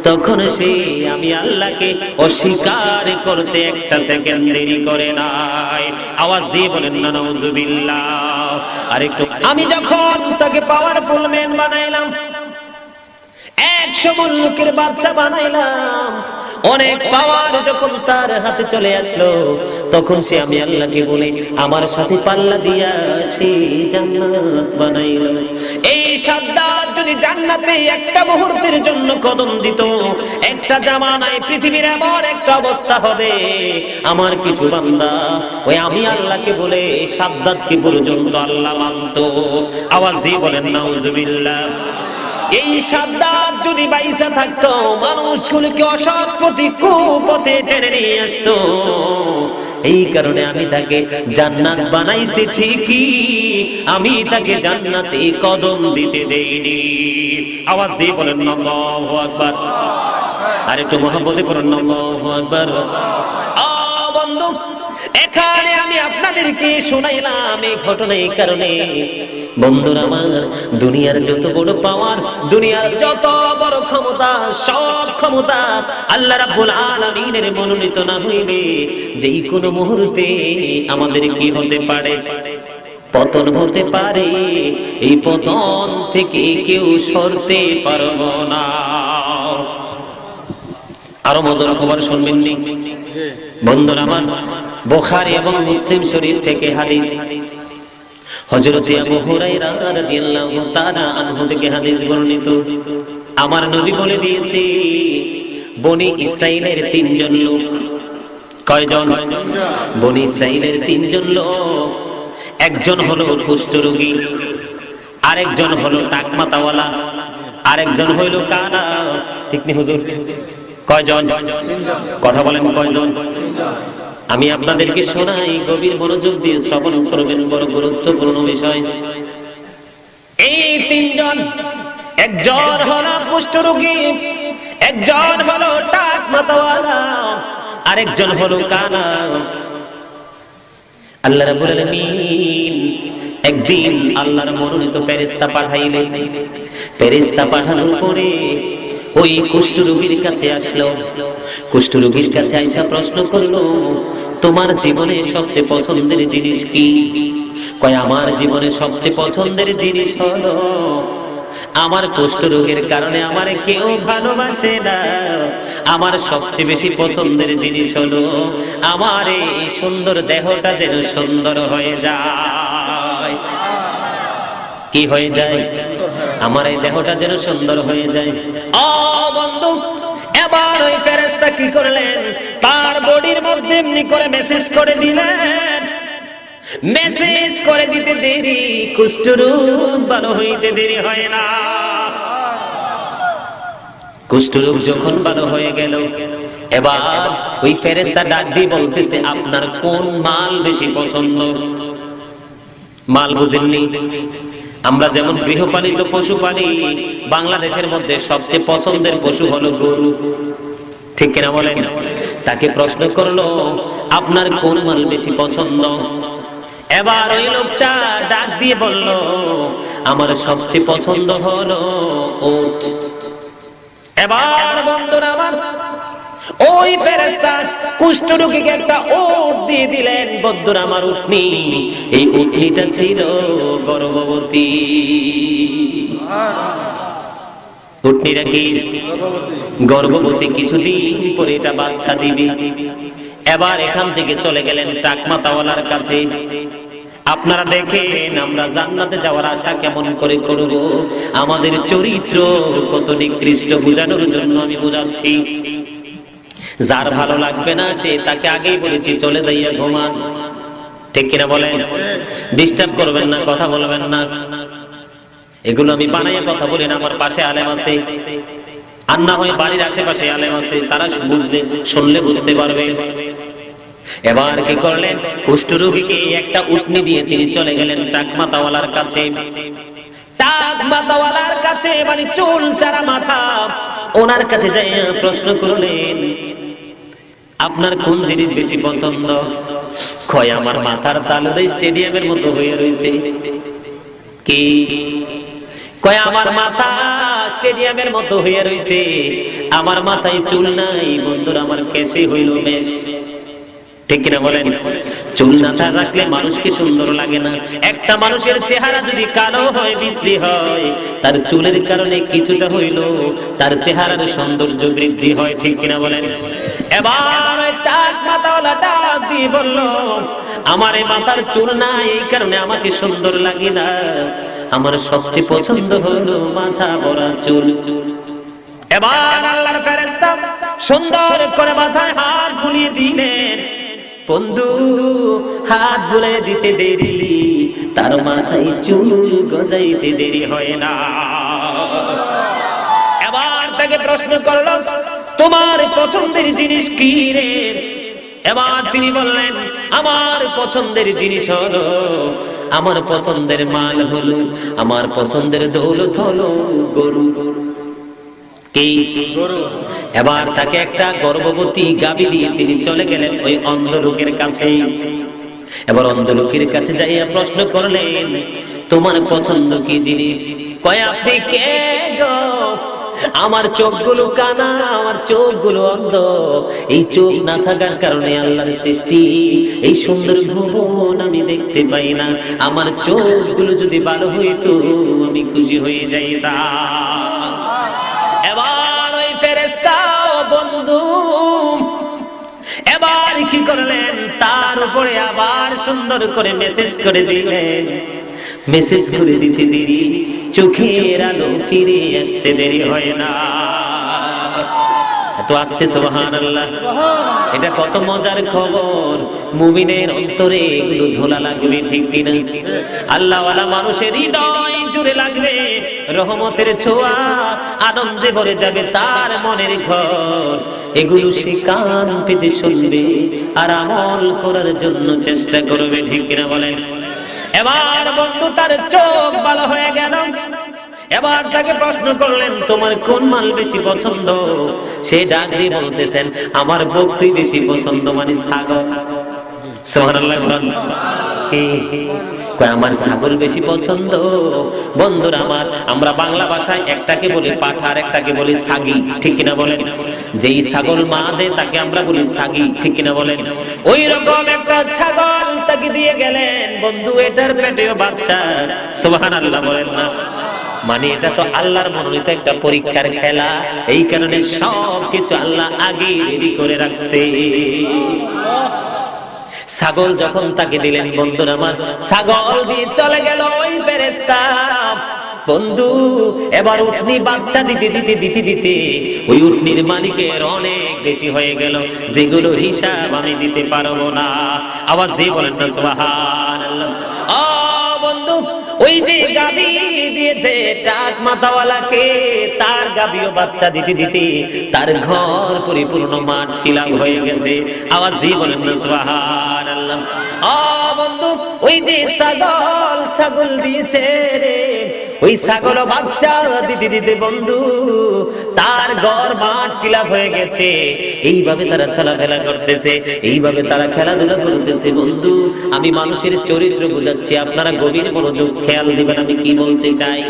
Speaker 1: তখন সে আমি আল্লাহকে অস্বীকার করতে একটা সেকেন্ড দেরি করে নাই। আওয়াজ দিয়ে বলেন না নাউজুবিল্লাহ। আরেকটু, আমি যখন তাকে পাওয়ারফুল ম্যান বানাইলাম, 100 মূল্যকের বাদশা বানাইলাম, অনেক পাওয়ার যখন তার হাতে চলে আসলো, তখন সে আমি আল্লাহকে বলে আমার সাথে পাল্লা দিয়া সে জান্নাত বানাইল। এই সাদ্দাত যদি জান্নাতে একটা মুহূর্তের জন্য কদম দিত, একটা জামানায় পৃথিবীর এমন একটা অবস্থা হবে, আমার কিছু বান্দা ওই আমি আল্লাহকে বলে সাদ্দাতকে পর্যন্ত আল্লাহ মানতো। আওয়াজ দিয়ে বলেন নাউজুবিল্লাহ। এই সাদ্দাত যদি বাইসা থাকতো, মানুষগুলোকে অসৎ পথে কুপথে টেনে নিয়ে আসতো। এই কারণে আমি তাকে জান্নাত বানাইছি ঠিকই, আমি তাকে জান্নাতে কদম দিতে দেইনি। আওয়াজ দিয়ে বলেন আল্লাহু আকবার। আর একটু মহব্বতে পড়েন আল্লাহু আকবার। বন্ধু, এখানে আমি আপনাদেরকে শোনাইলাম এই ঘটনা এই কারণে, বন্ধুরা আমার, দুনিয়ার যত বড় পাওয়ার, দুনিয়ার যত বড় ক্ষমতা, সব ক্ষমতা আল্লাহ রাব্বুল আলামিনের মনোনীত না হইলে যেই কোনো মুহূর্তে আমাদের কি হতে পারে? পতন হতে পারে। এই পতন থেকে কেউ সরতে পারবো না। আরো মজার খবর শুনবেন নি বন্ধুরা আমার, বুখারী এবং মুসলিম শরীফ থেকে হাদিস, হযরত আবু হুরায়রা রাদিয়াল্লাহু তাআলা আনহু থেকে হাদিস বর্ণিত। আমার নবী বলে দিয়েছে, বনি ইসরাইলের 3 জন লোক। কয়জন? বনি ইসরাইলের 3 জন লোক। একজন হলো কুষ্ঠরোগী, আরেকজন হলো টাকমাতাওয়ালা, আরেকজন হইল কানা। ঠিক নি হুজুর? কয়জন? কথা বলেন কয়জন? আমি আপনাদেরকে শোনাই, গভীর মনোযোগ দিয়ে শ্রবণ করবেন, বড় গুরুত্বপূর্ণ বিষয়। এই 3 জন, একজন হলো কুষ্ঠরোগী, একজন হলো টাকমাতাওয়ালা, আরেকজন হলো কানা। আল্লাহ রাব্বুল আলামিন একদিন আল্লাহর মনোনীত ফেরেশতা পাঠাইলেন। ফেরেশতা পাঠানোর পরে ওই কুষ্ঠরোগীর কাছে আসলো। কুষ্ঠরোগীর কাছে আইসা প্রশ্ন করলো, তোমার জীবনে সবচেয়ে পছন্দের জিনিস কি? কয়, আমার জীবনে সবচেয়ে পছন্দের জিনিস হলো আমার কুষ্ঠরোগের কারণে আমারে কেউ ভালোবাসে না। আমার সবচেয়ে বেশি পছন্দের জিনিস হলো আমার এই সুন্দর দেহটা যেন সুন্দর হয়ে যায়। কি হয়ে যায়? আমার এই দেহটা যেন সুন্দর হয়ে যায়। ও বন্ধু, এবার ওই ফেরেশতা কি করলেন? তার বডির মধ্যে এমনি করে মেসেজ করে দিলেন। মেসেজ করে দিতে দেরি, কুষ্ঠরোগ ভালো হইতে দেরি হয় না। কুষ্ঠরোগ যখন ভালো হয়ে গেল, এবার ওই ফেরেশতা ডাক দিয়ে বলতেছে, আপনার কোন মাল বেশি পছন্দ? মাল বুঝেননি? আমরা যেমন গৃহপালিত পশু পালি, বাংলাদেশের মধ্যে সবচেয়ে পছন্দের পশু হলো গরু। ঠিক কিনা বলেন? তাকে প্রশ্ন করলো, আপনার কোন মাল বেশি পছন্দ? এবার ওই লোকটা ডাক দিয়ে বলল, আমার সবচেয়ে পছন্দ হলো উট। এবার বন্ধুরা আমার, ওই ফেরেশতা কুষ্ঠরোগীকে একটা উট দিয়ে দিলেন। বন্ধুরা আমার, উটনি, এই উটনিটা ছিল গর্ভবতী। উটনিটা কি গর্ভবতী? কিছুদিন পরে এটা বাচ্চা দিবে। এবার এখান থেকে চলে গেলেন টাকমাতাওয়ালার কাছে। আপনারা দেখেন আমরা জান্নাতে যাওয়ার আশা কেমন করে করব, আমাদের চরিত্র কত নিকৃষ্ট বোঝানোর জন্য আমি বোঝাচ্ছি। যার ভালো লাগবে না সে, তাকে আগেই বলেছি চলে যাইয়া ঘুমান, ঠিক কিনা বলেন? ডিস্টার্ব করবেন না, কথা বলবেন না। এগুলো আমি বানাইয়া কথা বলি না, আমার পাশে আলেম আছে, আর না হয় বাড়ির আশেপাশে আলেম আছে, তারা শুনলে বুঝতে পারবে। এবার কি করলেন, কুষ্ঠরোগীকে একটা উটনি দিয়ে তিনি চলে গেলেন টাক মাথাওয়ালার কাছে। টাক মাথাওয়ালার কাছে মানে চুল চারা মাথা, ওনার কাছে যাইয়া প্রশ্ন করলেন আপনার কোন জিনিস বেশি পছন্দ? কয় আমার মাথার তালুতে স্টেডিয়ামের মতো হয়ে রয়েছে। কি? কয় আমার মাথা স্টেডিয়ামের মতো হয়ে রয়েছে, আমার মাথায় চুল নাই বন্ধুরা, আমার কেশে হইল মেষ, ঠিক কিনা বলেন? চুল না রাখলে মানুষকে সুন্দর লাগে না। একটা মানুষের চেহারা যদি কালো হয়, বিশ্রী হয়, তার চুলের কারণে কিছুটা হইল তার চেহারার সৌন্দর্য বৃদ্ধি হয়, ঠিক কিনা বলেন? এবার ওই টাক মাথাওয়ালা ডাক দিয়ে বলল আমার এই মাথার চুল নাই, এই কারণে আমাকে সুন্দর লাগে না, আমার সবচেয়ে পছন্দ হলো মাথা ভরা চুল। এবার আল্লাহর ফেরেশতা সুন্দর করে মাথায় হাত বুলিয়ে দিলেন। বন্ধু হাত বুলিয়ে দিতে দেরি, তার মাথায় চুল গজাইতে দেরি হয় না। এবার তাকে প্রশ্ন করলো তোমার পছন্দের জিনিস কি রে? এবার তিনি বললেন আমার পছন্দের জিনিস হলো, আমার পছন্দের মাল হলো, আমার পছন্দের দৌলত হলো গরু। কি? গরু। এবার তাকে একটা গর্ভবতী গাভী দিয়ে তিনি চলে গেলেন ওই অন্ধ লোকের কাছে। এবার অন্ধ লোকের কাছে যাইয়া প্রশ্ন করলেন তোমার পছন্দ কি জিনিস? কয় আপনি কে গো? আমার চোখগুলো কানা, আমার চোখগুলো অন্ধ, এই চোখ না থাকার কারণে আল্লাহর সৃষ্টি এই সুন্দর ভুবন আমি দেখতে পাই না, আমার চোখগুলো যদি ভালো হইতো আমি খুশি হয়ে যাইতাম। এবার ওই ফেরেশতা বন্ধু এবার কি করলেন, তার উপরে আবার সুন্দর করে মেসেজ করে দিলেন। মেসেজ করে দিতে দেরি, চোখের আলো ফিরে আসতে দেরি হয় না। এত আস্তে সুবহানাল্লাহ। এটা কত মজার খবর, মুমিনের অন্তরে এগুলো ধোলা লাগবে, ঠিক কিনা? আল্লাহওয়ালা মানুষের হৃদয় জুড়ে লাগবে রহমতের ছোঁয়া, আনন্দে ভরে যাবে তার মনের ঘর। এগুলো সে কান পেতে শুনবে আর আমল করার জন্য চেষ্টা করবে, ঠিক কিনা বলেন? এবার বন্ধু তার চোখ ভালো হয়ে গেল। এবার তাকে প্রশ্ন করলেন তোমার কোন মাল বেশি পছন্দ? সে ডাক দিয়ে বলতেছেন আমার বকরি বেশি পছন্দ, মানে ছাগল। সুবহানাল্লাহ। আমার ছাগল বেশি পছন্দ। বন্ধুরা আমার, আমরা বাংলা ভাষায় একটাকে বলি পাঠা আর একটাকে বলি ছাগি, ঠিক কিনা বলেন? যেই ছাগল মা দেয় তাকে আমরা বলি ছাগি, ঠিক কিনা বলেন? ওই রকম একটা ছাগল তাকে দিয়ে গেলেন বন্ধু, এটার পেটেও বাচ্চা। সুবহানাল্লাহ বলেন না? মানে এটা তো আল্লাহর মনোনীত একটা পরীক্ষার খেলা, এই কারণে সবকিছু আল্লাহ আগে রেডি করে রাখছে। ছাগল যখন তাকে দিলেন বন্ধুরা আমার, ছাগল দিয়ে চলে গেল ওই ফেরেশতা বন্ধু। এবার উটনি বাচ্চা দিতে দিতে দিতে দিতে ওই উটনির মালিকের অনেক বেশি হয়ে গেল, যেগুলো হিসাব আমি দিতে পারবো না। আওয়াজ দিয়ে বলেন না সুবহানাল্লাহ। ও বন্ধু, ওই যে গাভী দিয়েছে টাক মাথাওয়ালাকে, তার গাভীও বাচ্চা দিতে দিতে তার ঘর পরিপূর্ণ মাঠ ফিলাপ হয়ে গেছে। আওয়াজ দিয়ে বলেন না সুবহানাল্লাহ। ও বন্ধু, ওই যে ছাগল দিয়েছে রে, ওই ছাগল বাচ্চা দিতে দিতে বন্ধু তার ঘর মাঠ ফিলাপ হয়ে গেছে। এইভাবে তারা চলাফেরা করতেছে, এইভাবে তারা খেলাধুলা করতেছে। বন্ধু আমি মানুষের চরিত্র বোঝাচ্ছি, আপনারা গভীর মনোযোগ খেয়াল দিবেন আমি কি বলতে চাই।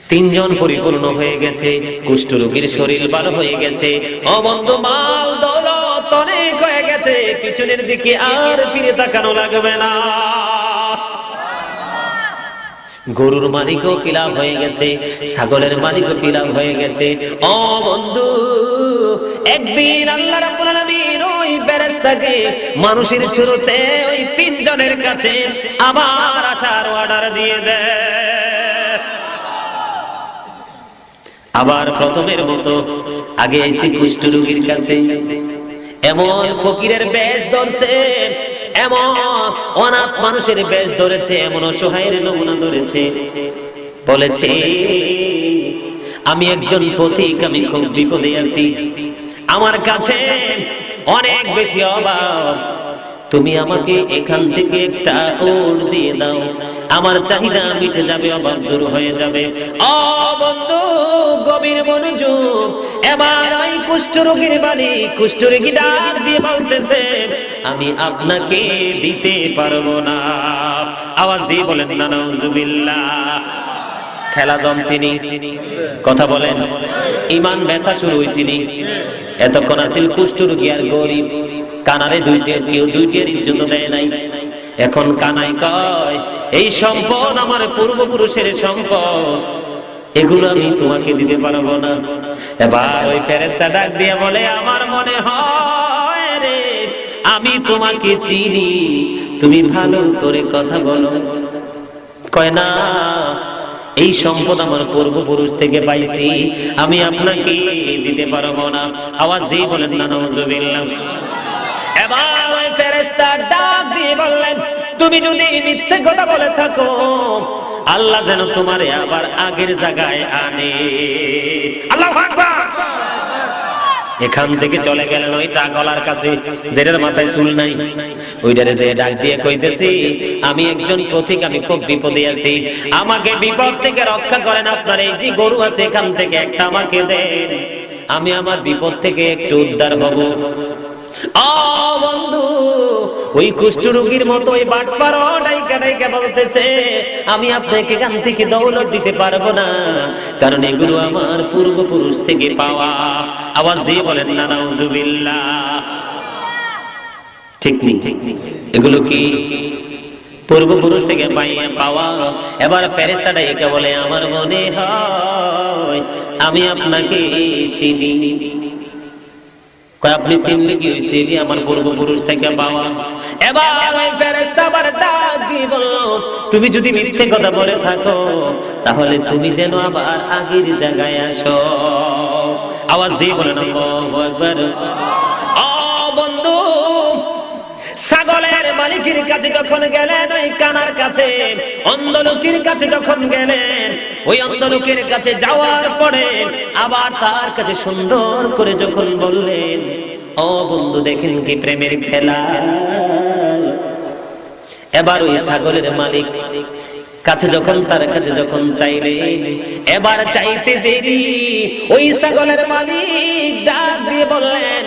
Speaker 1: তিনজন পরিপূর্ণ হয়ে গেছে, কুষ্ঠরোগীর শরীর ভালো হয়ে গেছে। ও বন্ধু, মাল দৌলত অনেক হয়ে গেছে, পিছনের দিকে আর ফিরে তাকানো লাগবে না। গরুর মালিকও ফিলাপ হয়ে গেছে, ছাগলের মালিকও ফিলাপ হয়ে গেছে। ও বন্ধু, একদিন আল্লাহ রাব্বুল আলামিন ওই ফেরেশতা ফেরেশতাকে মানুষের শুরুতে ওই তিনজনের কাছে আবার আসার অর্ডার দিয়ে দেয়। আবার প্রথমের মতো আগে আইছি কুষ্ঠ রোগীর কাছে, এমন ফকিরের বেশ ধরছে, এমন অনাথ মানুষের বেশ ধরেছে, এমন অসহায়ের নমুনা ধরেছে। বলেছে, আমি একজন পথিক, আমি খুব বিপদে আছি, আমার কাছে অনেক বেশি অভাব, তুমি আমাকে এখান থেকে একটা ওট দিয়ে দাও, আমার চাহিদা মিটে যাবে, অভাব দূর হয়ে যাবে। ও বন্ধু, গভীর মনোযোগ। এবার ওই কুষ্ঠরোগীর বাড়ি কুষ্ঠরোগী ডাক দিয়ে বলতেছে, আমি আপনাকে দিতে পারবো না। আওয়াজ দিয়ে বলেন না নাউজুবিল্লাহ। খেলা জমছিনি, কথা বলেন, ইমান বেচা শুরু হয়েছিনি। এতক্ষণ আছিল কুষ্ঠরোগী আর গরিব, কানারে কেউ দুইটার ইজ্জত দেয় নাই। এখন কানাই কয়, এই সম্পদ আমার পূর্বপুরুষের সম্পদ, এগুলো আমি তোমাকে দিতে পারবো না। এবার ওই ফেরেশতা ডাক দিয়ে বলে, আমার মনে হয় রে, আমি তোমাকে চিনি, তুমি ভালো করে কথা বলো। কয় না, এই সম্পদ আমার পূর্বপুরুষ থেকে পাইছি, আমি আপনাকে দিতে পারবো না। আওয়াজ দিয়ে বলেন না নাউজুবিল্লাহ। এবার ওই ফেরেশতা ডাক দিয়ে বললেন, তুমি যদি মিথ্যে কথা বলে থাকো, আল্লাহ যেন তোমারে আবার আগের জায়গায় আনে। আল্লাহু আকবার। এখান থেকে চলে গেলেন ওই টাকলার কাছে, যেটার মাথায় চুল নাই। ওইটারে যে ডাক দিয়ে কইতেছি, আমি একজন পথিক, আমি খুব বিপদে আছি, আমাকে বিপদ থেকে রক্ষা করেন। আপনার এই যে গরু আছে, এখান থেকে একটা আমাকে দেন, আমি আমার বিপদ থেকে একটু উদ্ধার হব। ও বন্ধু, ওই কুষ্ঠরোগীর মতো ওই বাটপাড়া ডাইকা ডাইকা বলতেছে, আমি আপনাকে এখান থেকে দৌলত দিতে পারবো না, কারণ এগুলো আমার পূর্বপুরুষ থেকে পাওয়া। আওয়াজ দিয়ে বলেন না নাউজুবিল্লাহ। ঠিক নেই, এগুলো কি পূর্বপুরুষ থেকে পাওয়া? এবার ফেরেশতা ডাইকা বলে, আমার মনে হয় আমি আপনাকে চিনি। আপনি চিনলে কি হয়েছে, আমার পূর্বপুরুষ থেকে পাওয়া। এবার ওই ফেরেশতা আবার ডাক দিয়ে বলল, তুমি যদি মিথ্যে কথা বলে থাকো, তাহলে তুমি যেন আবার আগের জায়গায় আসো। আওয়াজ দিয়ে বলেন আল্লাহু আকবার। ও বন্ধু, ছাগলের মালিকের কাছে যখন গেলেন, ওই কানার কাছে অন্ধ লোকের কাছে যখন গেলেন, ওই অন্ধ লোকের কাছে যাওয়ার পরে আবার তার কাছে সুন্দর করে যখন বললেন, ও বন্ধু দেখেন কি প্রেমের খেলা। এবার ওই ছাগলের মালিক কাছে যখন তার কাছে যখন চাইলেন, এবার চাইতে দেরি, ওই ছাগলের মালিক ডাক দিয়ে বললেন,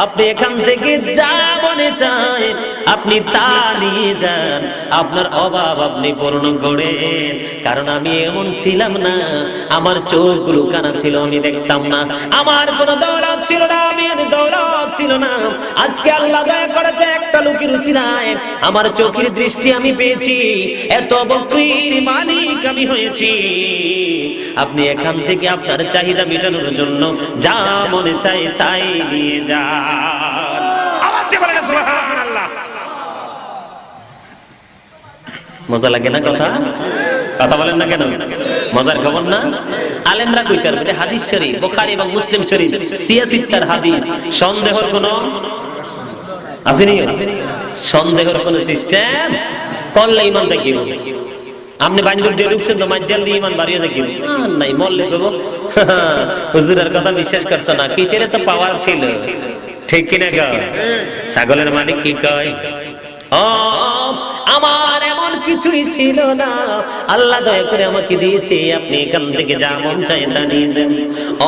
Speaker 1: আপনি এখান থেকে যা মনে চায় আপনি তা নিয়ে যান, আপনার অভাব আপনি পূর্ণ করেন, কারণ আমি এমন ছিলাম না, আমার চোখগুলো কানা ছিল, আমি দেখতাম না, আমার কোনো দৌলত ছিল না, আমি দৌলত ছিল না। আজকে আল্লাহ দয়া করেছে, একটা লোকের উসিলায় আমার চোখের দৃষ্টি আমি পেয়েছি, এত বকরির মালিক আমি হয়েছি। আপনি এখান থেকে আপনার চাহিদা মেটানোর জন্য যা মনে চায় তাই নিয়ে যান। আওয়াজ দিয়ে বলেন সুবহানাল্লাহ। মজা লাগে না কথা? কথা বলেন না কেন? মজার খবর না? আলেমরা কইতার বলে হাদিস শরীফ, বুখারী এবং মুসলিম শরীফ, সিয়াসিত্তার হাদিস, সন্দেহের কোনো আসেনি, সন্দেহের কোনো সিস্টেম করলে ইমান জাগিব। আপনি বাঞ্জুর দিয়ে ঢুকছেন তো মাজ্জাল দিয়ে ইমান বাড়িয়ে যাকি নাই, মরলে দেবো। হুজুরের কথা বিশ্বাস করতো না, কিসের তো পাওয়ার ছিল, ঠিক কিনা? ছাগলের মালিক কি কয়, ও আমার এমন কিছুই ছিল না, আল্লাহ দয়া করে আমাকে দিয়েছে, আপনি এখান থেকে যা মন চায় তা নিয়ে যান।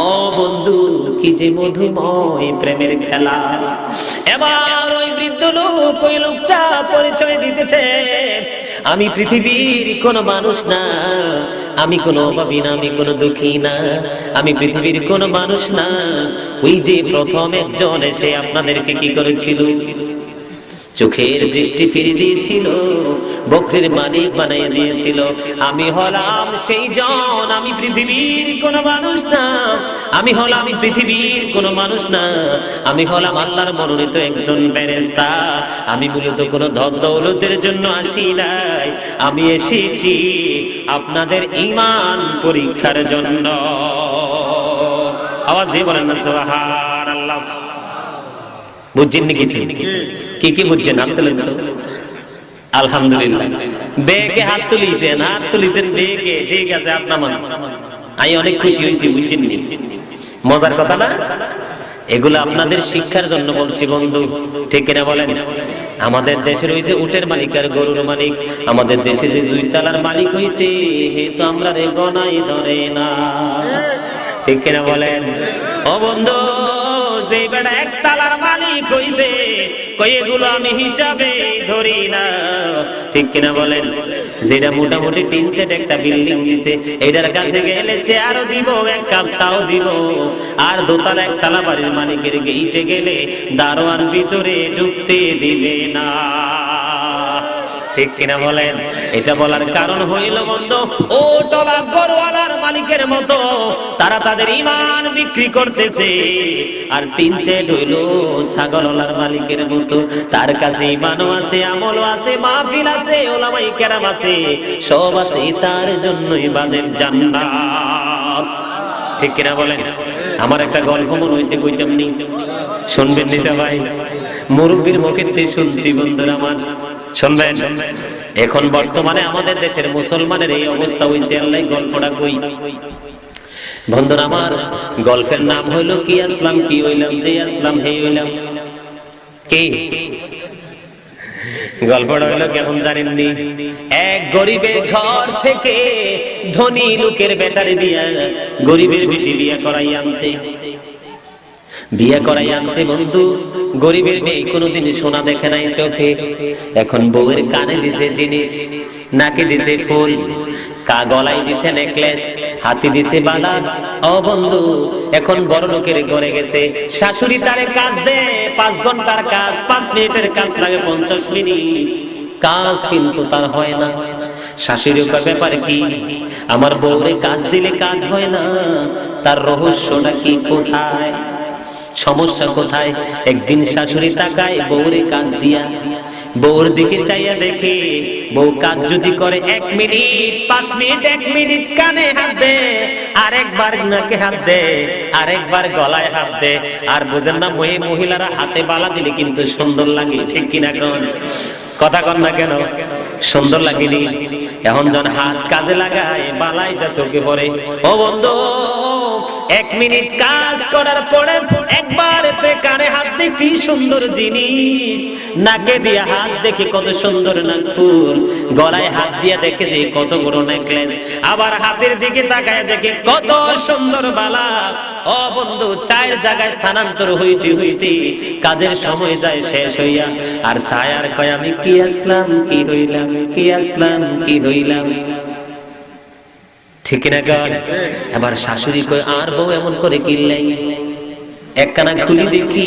Speaker 1: ও বন্ধু, কি যে মধুময় প্রেমের খেলা। এবার ওই বৃদ্ধ লোক, ওই লোকটা পরিচয় দিতেছে, আমি পৃথিবীর কোন মানুষ না, আমি কোন অভাবী না, আমি কোন দুঃখী না, আমি পৃথিবীর কোন মানুষ না। ওই যে প্রথম একজন এসে আপনাদেরকে কি করেছিল, চোখের দৃষ্টি ফিরে দিয়েছিল, বকরির মালিক বানিয়ে দিয়েছিল। আমি হলাম সেই জন, আমি পৃথিবীর কোন মানুষ না, আমি হলাম পৃথিবীর কোন মানুষ না, আমি হলাম আল্লাহর মনোনীত একজন ফেরেশতা। আমি মূলত কোন ধন দৌলতের জন্য আসি নাই, আমি এসেছি আপনাদের ঈমান পরীক্ষার জন্য। আওয়াজ দিয়ে বলেন না সুবহানাল্লাহ। বুঝছেন নাকি? কি কি বুঝছেন? হাত তুলেন তো। আলহামদুলিল্লাহ। বেকে হাত তুলিছেন বেকে, ঠিক আছে আপনার মান। আমি অনেক খুশি হয়েছি, বুঝছেন নি? মজার কথা না? এগুলো আপনাদের শিক্ষার জন্য বলছি বন্ধু, ঠিক কিনা বলেন? আমাদের দেশে রয়েছে উটের মালিক আর গরুর মালিক, আমাদের দেশে যে 2 তলার মালিক হয়েছে হে তো আমরা রে গনাই ধরে না, ঠিক কিনা বলেন? ও বন্ধু, যে বেটা 1 তলার মালিক হইছে কই এগুলো আমি হিসাবে ধরি না, ঠিক কিনা বলেন? যেটা মোটামুটি 3 সেট একটা বিল্ডিং দিছে, এটার কাছে গেলে চেয়ারও দিব, 1 কাপ চাও দিব, আর 2 তলা 1 তলা বাড়ির মালিকের গেইটে গেলে দারোয়ান ভিতরে ঢুকতে দিবে না, ঠিক কিনা বলেন? এটা বলার কারণ হইল বন্ধু, ও টবা গরুওয়ালার মালিকের মতো তারা তাদের ঈমান বিক্রি করতেছে, আর 3 সেট হইল ছাগলওয়ালার মালিকের মতো, তার কাছে ঈমানও আছে, আমলও আছে, মাহফিল আছে, উলামায়ে কেরাম আছে, সব আছে, তার জন্যই বাজেট জান্নাত, ঠিক কিনা বলেন? আমার একটা গল্প মনে হইছে, কইতাম নি? শুনবেন নি সবাই? মুরব্বির মুখেতে শুনছি বন্ধুরা আমার, শুনবেন? এখন বর্তমানে আমাদের দেশের মুসলমানের এই অবস্থা হইছে, আল্লাহ গল্পটা কই বন্ধুরা আমার। গল্পের নাম হইল কি আসলাম কি হইলাম, যে আসলাম হে হইলাম। কি গল্পটা হইল কেমন জানেননি? এক গরিবের ঘর থেকে ধনী লোকের বেটারে দিয়া গরিবের বেটি বিয়া করাই আনছে, বন্ধু। গরিবের মেয়ে কোনোদিন সোনা দেখে নাই চোখে, এখন বউয়ের কানে দিছে জিনিস, নাকে দিছে ফুল, গলায় দিছে নেকলেস, হাতে দিছে বালা। ও বন্ধু, এখন বড় লোকের ঘরে গেছে, শাশুড়ি তারে কাজ দেয়, 5 ঘন্টার কাজ 5 মিনিটের কাজ লাগে 50 মিনিট, কাজ কিন্তু তার হয় না। শাশুড়ির ব্যাপার কি? আমার বউরে কাজ দিলে কাজ হয় না, তার রহস্যটা কি, কোথায় সমস্যা কোথায়? একদিন শাশুড়ি তাকায় বউরে কাজ দিয়া, বউর দিকে চাইয়া দেখে বউ কাজ যদি করে 1 মিনিট 5 মিনিট 1 মিনিট কানে হাত দে, আরেকবার নাকে হাত দে, আরেকবার গলায় হাত দে, আর বুঝেন না মহিলারা হাতে বালা দিলে কিন্তু সুন্দর লাগে, ঠিক কিনা কোন কথা কন না কেন? সুন্দর লাগেনি? এখন যখন হাত কাজে লাগায় বালা এসে চোখে পড়ে। ও বন্ধু, 1 মিনিট কাজ করার পরে একবার কানে হাত দিয়ে কি সুন্দর জিনিস, নাকে দিয়ে হাত দেখে কত সুন্দর নাকফুল, গলায় হাত দিয়ে দেখে যে কত বড় নেকলেস, আবার হাতের দিকে তাকায় দেখে কত সুন্দর বালা। ও বন্ধু, 4 জায়গায় স্থানান্তর হইতে হইতে কাজের সময় যায় শেষ হইয়া, আর ছায়ার কয় আমি কি আসলাম কি হইলাম, কি আসলাম কি হইলাম, ঠিক না গান? এবার শাশুড়ি কয় আর বউ এমন করে কিল্লাই, একখানা খুলি দেখি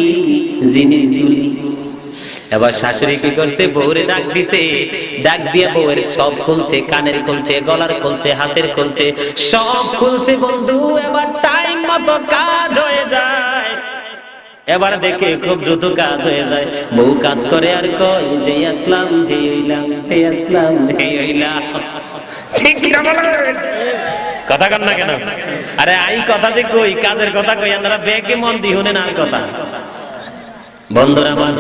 Speaker 1: জিনিসগুলি। এবার শাশুড়ি কি করছে, বউরে ডাক দিছে, ডাক দিয়ে বউয়ের সব খুলছে, কানের খুলছে, গলার খুলছে, হাতের খুলছে, সব খুলছে বন্ধু। এবার টাইম মতো কাজ হয়ে যায়, এবার দেখে খুব দ্রুত কাজ হয়ে যায়। বউ কাজ করে আর কয় যে আসলাম হে হইলাম, যে আসলাম হে হইলাম, ঠিক কি না বলেন? কথা কন না কেন? আরে আই কথা যে কই, কাজের কথা কই, আপনারা বেকে মন দি শুনেন আর কথা। বন্ধুরা আমার,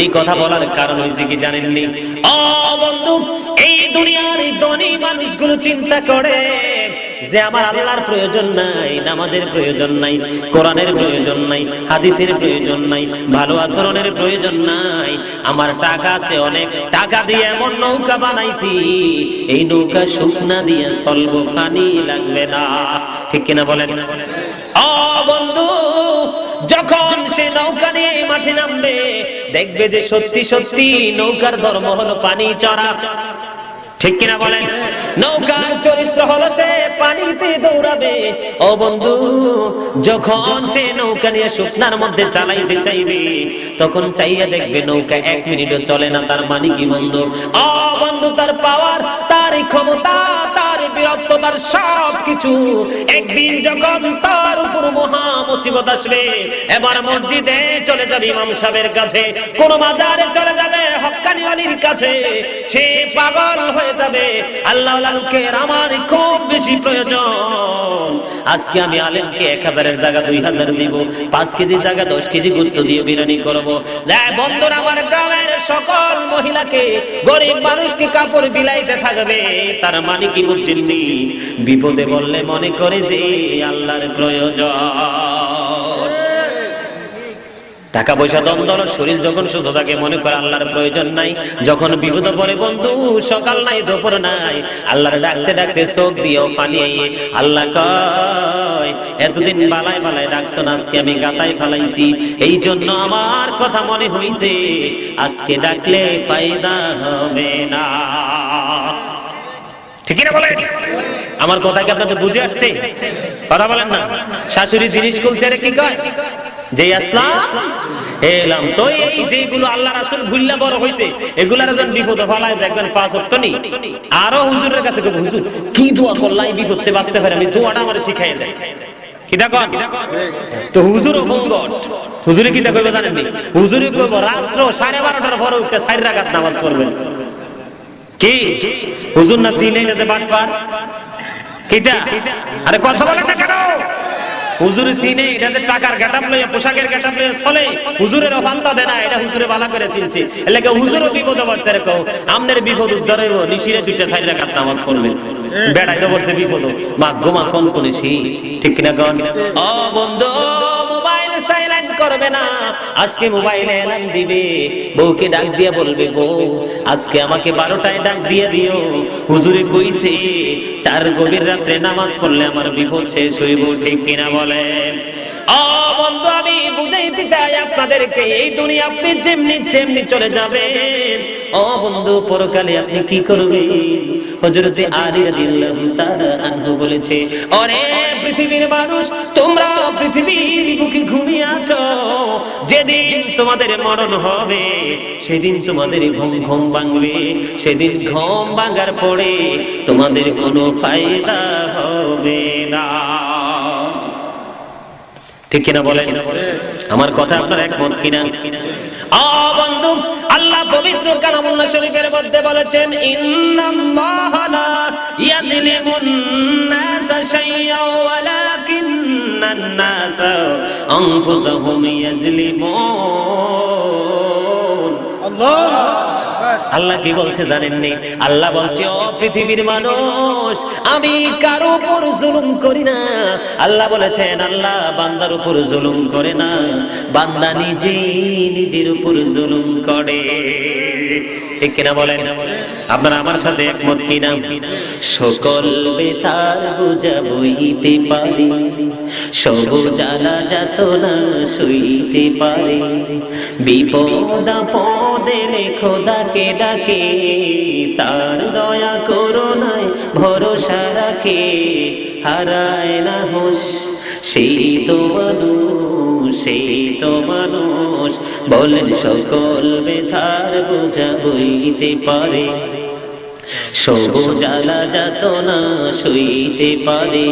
Speaker 1: এই কথা বলার কারণ হইছে কি জানেননি? ও বন্ধু, এই দুনিয়ার এই ধনী মানুষগুলো চিন্তা করে যে আমার আল্লাহর প্রয়োজন নাই, নামাজের প্রয়োজন নাই, কোরআনের প্রয়োজন নাই, হাদিসের প্রয়োজন নাই, ভালো আচরণের প্রয়োজন নাই, আমার টাকা আছে অনেক, টাকা দিয়ে এমন নৌকা বানাইছি, এই নৌকা শুকনা দিয়ে চলবো, পানি লাগবে না, ঠিক কিনা বলেন? ও বন্ধু, যখন সে নৌকা নিয়ে মাঠে নামবে দেখবে যে সত্যি সত্যি নৌকার ধর্ম হলো পানি চড়া, ঠিক কিনা বলেন? নৌকার চরিত্র হলো সে পানিতে দৌড়াবে। ও বন্ধু, যখন সে নৌকা নিয়ে শুকনার মধ্যে চালাইতে চাইবে, তখন চাইয়া দেখবে নৌকা 1 মিনিটও চলে না। তার মানে কি বন্ধু? ও বন্ধু, তার পাওয়ার, তার ক্ষমতা, তার বীরত্ব, তার সবকিছু একদিন যখন তার উপর মহা মুসিবত আসবে, এবার মসজিদে চলে যাবে ইমাম সাহেবের কাছে, কোন মাজারে চলে যাবে হক্কানি ওলির কাছে, সে পাগল হয়ে যাবে। আল্লাহর লোকের আমার খুব বেশি প্রয়োজন। আজকে আমি আলেমকে 1000-এর জায়গা 2000 দিব, 5 কেজি জায়গা 10 কেজি গোশত দিয়ে বিরিয়ানি করব। বন্ধুরা, আমার গ্রামের সকল মহিলাকে, গরিব মানুষকে কাপড় বিলাইতে থাকবে। তার মানে কি বুঝছেন? বিপদে বললে মনে করে যে আল্লাহর প্রয়োজন। টাকা পয়সা দ্বন্দ্ব, শরীর যখন সুস্থ থাকে মনে করে আল্লাহর প্রয়োজন নাই। যখন বিপদে পড়ে বন্ধু, সকাল নাই দুপুর নাই, আল্লাহর ডাকতে ডাকতে চোখ দিয়েও পালিয়ে আল্লাহ কয়, এতদিন বালায় বালায় ডাকছো না, আজকে আমি গাতায় ফালাইছি, এই জন্য আমার কথা মনে হইছে, আজকে ডাকলে ফায়দা হবে না। ঠিক না বলেন? আমার কথা কি আপনাদের বুঝে আসছে? কথা বলেন না। শাশুড়ি জিনিস খুলছে রে, কি কয় যে আসলাম এলাম তো, এই যেগুলো আল্লাহ রাসূল ভুল্লা বড় হইছে, এগুলার যখন বিপদে ফলায় দেখবেন 5 ওয়াক্ত নি, আরো হুজুরের কাছে কই, হুজুর কি দোয়া করলাই বিপদে বাঁচতে পারে, আমি দোয়াটা আমারে শিখাই দেন। কি দেখো তো হুজুরও ভঙ্গট, হুজুরে কি দেখো জানেন নি? হুজুরে কইব রাত্র 12:30টার পরে উঠতে 4 রাকাত নামাজ পড়বেন। কি হুজুর না চিনে যে বাটপার? কিটা? আরে কথা বলেন না কেন? হুজুর চিনে, এটা যে টাকার গেটআপ লইয়া, পোশাকের গেটআপ লইয়া চলে, হুজুরের অফান্তা দেয় না, এটা হুজুরে ভালো করে চিনছে। এলাকা হুজুরও বিপদে পড়ছে রে, কও আমনের বিপদ উদ্ধার হইব, নিশিরে 2টা 4 রাকাত নামাজ পড়বেন। বেড়াই তো পড়ছে বিপদ, মা গোমা কোন কোন সেই, ঠিক কিনা কোন? ও বন্ধু, মোবাইল সাইলেন্ট করবে না। আজকে মোবাইলে এলান দিবে, বউকে ডাক দিয়া বলবে, বউ আজকে আমাকে 12টায় ডাক দিয়ে দিও, হুজুরে কইছে 4 গভীর রাত্রে নামাজ পড়লে আমার বিপদ শেষ হইব। ঠিক কিনা বলেন? ও বন্ধু, আমি বুঝাইতে চাই আপনাদেরকে, এই দুনিয়া আপনি যেমনি যেমনি চলে যাবেন, ও বন্ধু পরকালে আপনি কি করবেন? হযরতে আলী রাদিয়াল্লাহু তাআলা আনহু বলেছে, ওরে পৃথিবীর মানুষ, তোমরা পৃথিবীর বুকে ঘুমিয়ে আছো, যেদিন তোমাদের মরণ হবে সেদিন তোমাদের ঘুম ভাঙবে, সেদিন ঘুম ভাঙার পরে তোমাদের কোনো ফায়দা হবে না। ঠিক কিনা বলেন? আমার কথা আপনার একমত কিনা? বন্ধু, আল্লাহ পবিত্র কালামুল্লাহ শরীফের মধ্যে বলেছেন, ইন্নাল্লাহা লা ইয়াযলিমুন নাসা শাইআন ওয়ালাকিন্নান নাসা আনফুসাহুম ইয়াযলিমুন। আল্লাহ কি বলছে জানেননি? আল্লাহ বলছে, ও পৃথিবীর মানুষ, আমি কারো উপর জুলুম করি না। আল্লাহ বলেছেন, আল্লাহ বান্দার উপর জুলুম করে না, বান্দা নিজের উপর জুলুম করে। ঠিক কিনা বলেন? আপনারা আমার সাথে একমত কিনা? সকল বেতার বোঝা বইতে পারে, সব জ্বালা যাতনা সইতে পারে, বিপদ আপদে খোদাকে ডাকে, তার দয়া করুণায় ভরসা রাখে, হারায় না হুঁশ সেই তো মানুষ, সেই তো মানুষ। বলেন সকল বেতার বোঝা বইতে পারে, সব জ্বালা যাতনা সইতে পারে,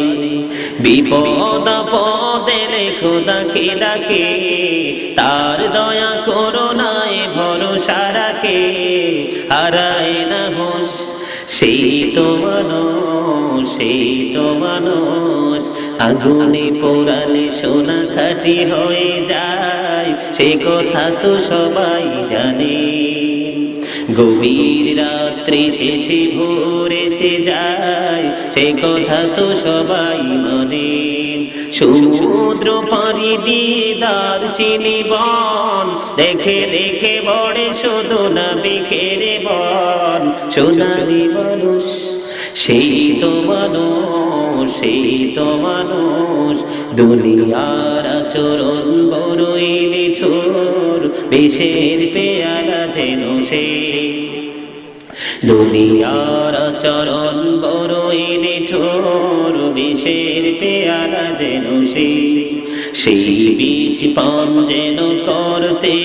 Speaker 1: বিপদ আপদে খোদাকে ডাকে, তার দয়া করুণায় ভরসা রাখে, হারায় না হুঁশ সেই তো মানুষ, সেই তো মানুষ। আগুনে পোড়ালে সোনা খাঁটি হয়ে যায়, সে কথা তো সবাই জানে, গভীর রাত্রি শেষে ভোর এসে যায়, সে কথা তো সবাই মানে। সমুদ্র পাড়ি দিয়ে দারচিনি বন, দেখে দেখে বড়ে শুধু নাবিকের বন, সোনালি মানুষ সেই তো মানুষ, সেই তো মানুষ। দুনিয়ার আচরণ বড়ই নিঠুর, বিষের পেয়ালা যেন সে, দুনিয়ার আচরণ বড়ই নিঠুর, বিষের পেয়ালা যেন সেই বিষ পান যেন করতে